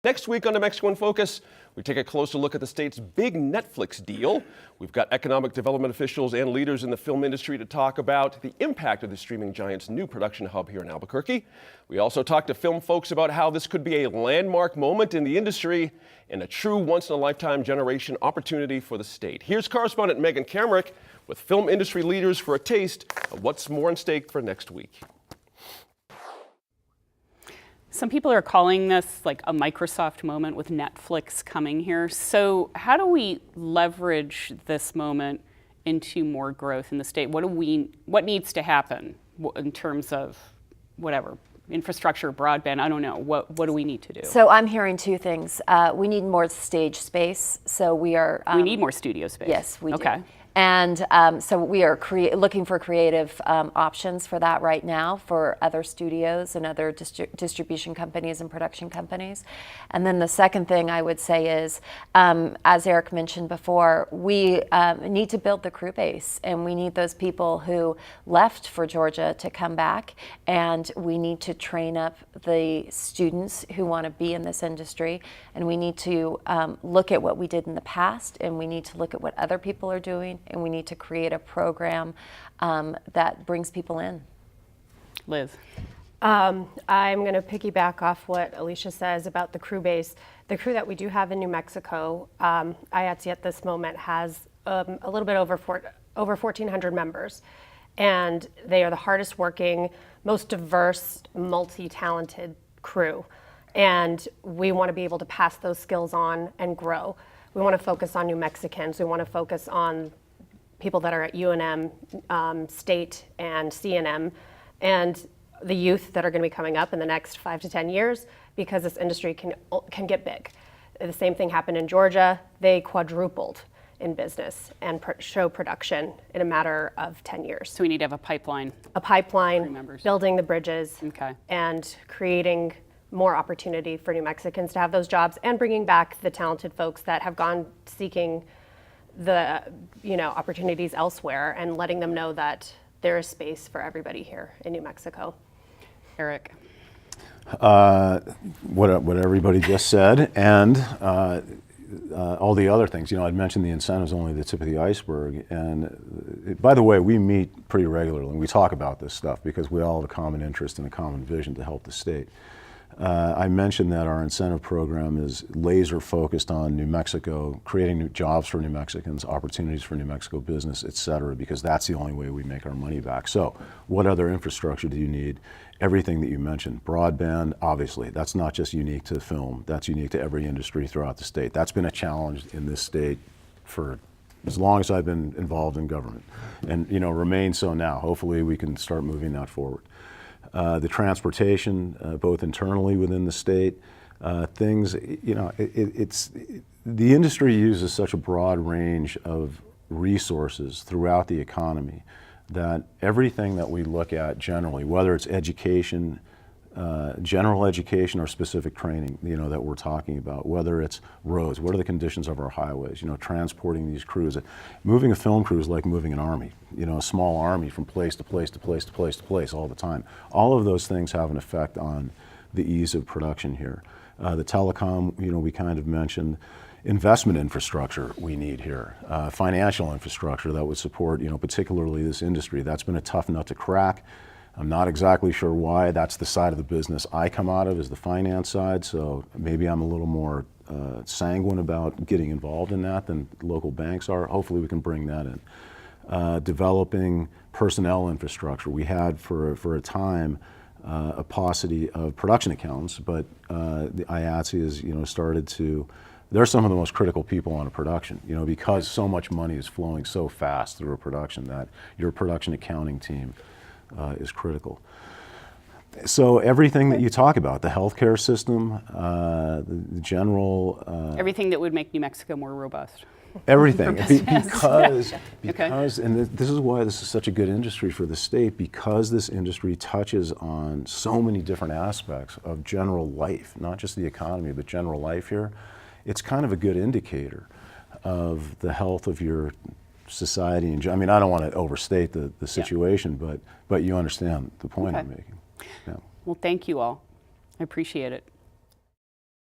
Next week on New Mexico in Focus, we take a closer look at the state's big Netflix deal. We've got economic development officials and leaders in the film industry to talk about the impact of the streaming giant's new production hub here in Albuquerque. We also talk to film folks about how this could be a landmark moment in the industry and a true once-in-a-lifetime generation opportunity for the state. Here's correspondent Megan Kamerick with film industry leaders for a taste of what's more at stake for next week. Some people are calling this like a Microsoft moment with Netflix coming here. So how do we leverage this moment into more growth in the state? What needs to happen in terms of whatever, infrastructure, broadband, I don't know. What do we need to do? So I'm hearing two things. We need more stage space. So we need more studio space. Yes, we do. Okay. And so we are looking for creative options for that right now for other studios and other distribution companies and production companies. And then the second thing I would say is, as Eric mentioned before, we need to build the crew base, and we need those people who left for Georgia to come back, and we need to train up the students who want to be in this industry, and we need to look at what we did in the past, and we need to look at what other people are doing, and we need to create a program that brings people in. Liz. I'm going to piggyback off what Alicia says about the crew base. The crew that we do have in New Mexico, IATSE at this moment has a little bit over 1,400 members. And they are the hardest working, most diverse, multi-talented crew. And we want to be able to pass those skills on and grow. We want to focus on New Mexicans. We want to focus on people that are at UNM, state, and CNM, and the youth that are going to be coming up in the next 5 to 10 years, because this industry can get big. The same thing happened in Georgia. They quadrupled in business and show production in a matter of 10 years. So we need to have a pipeline. A pipeline, building the bridges, and creating more opportunity for New Mexicans to have those jobs, and bringing back the talented folks that have gone seeking the opportunities elsewhere, and letting them know that there is space for everybody here in New Mexico. Eric. What everybody just said, and all the other things. I'd mentioned the incentives only the tip of the iceberg. And by the way, we meet pretty regularly and we talk about this stuff because we all have a common interest and a common vision to help the state. I mentioned that our incentive program is laser focused on New Mexico, creating new jobs for New Mexicans, opportunities for New Mexico business, et cetera, because that's the only way we make our money back. So what other infrastructure do you need? Everything that you mentioned. Broadband, obviously, that's not just unique to film, that's unique to every industry throughout the state. That's been a challenge in this state for as long as I've been involved in government, and remains so now. Hopefully we can start moving that forward. The transportation, both internally within the state, things, the industry uses such a broad range of resources throughout the economy that everything that we look at generally, whether it's education, general education or specific training, that we're talking about, whether it's roads, what are the conditions of our highways, transporting these crews. Moving a film crew is like moving an army, a small army from place to place to place to place to place all the time. All of those things have an effect on the ease of production here. The telecom, we kind of mentioned. Investment infrastructure we need here, financial infrastructure that would support, particularly this industry. That's been a tough nut to crack. I'm not exactly sure why. That's the side of the business I come out of, is the finance side, so maybe I'm a little more sanguine about getting involved in that than local banks are. Hopefully we can bring that in. Developing personnel infrastructure. We had for a time a paucity of production accountants, but the IATSE has started to, they're some of the most critical people on a production, because so much money is flowing so fast through a production that your production accounting team is critical. So everything that you talk about, the healthcare system, the general... everything that would make New Mexico more robust. Everything, because, and this is why this is such a good industry for the state, because this industry touches on so many different aspects of general life, not just the economy, but general life here. It's kind of a good indicator of the health of your society. I mean, I don't want to overstate the situation, but you understand the point I'm making. Yeah. Well, thank you all. I appreciate it.